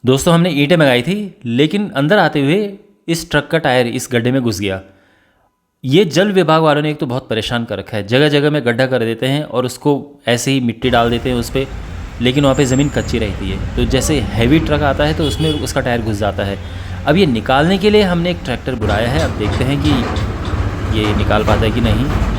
दोस्तों हमने ईंटें मंगाई थी, लेकिन अंदर आते हुए इस ट्रक का टायर इस गड्ढे में घुस गया। ये जल विभाग वालों ने एक तो बहुत परेशान कर रखा है, जगह जगह में गड्ढा कर देते हैं और उसको ऐसे ही मिट्टी डाल देते हैं उस पर, लेकिन वहाँ पे ज़मीन कच्ची रहती है, तो जैसे हैवी ट्रक आता है तो उसमें उसका टायर घुस जाता है। अब ये निकालने के लिए हमने एक ट्रैक्टर बुलाया है, अब देखते हैं कि ये निकाल पाता है कि नहीं।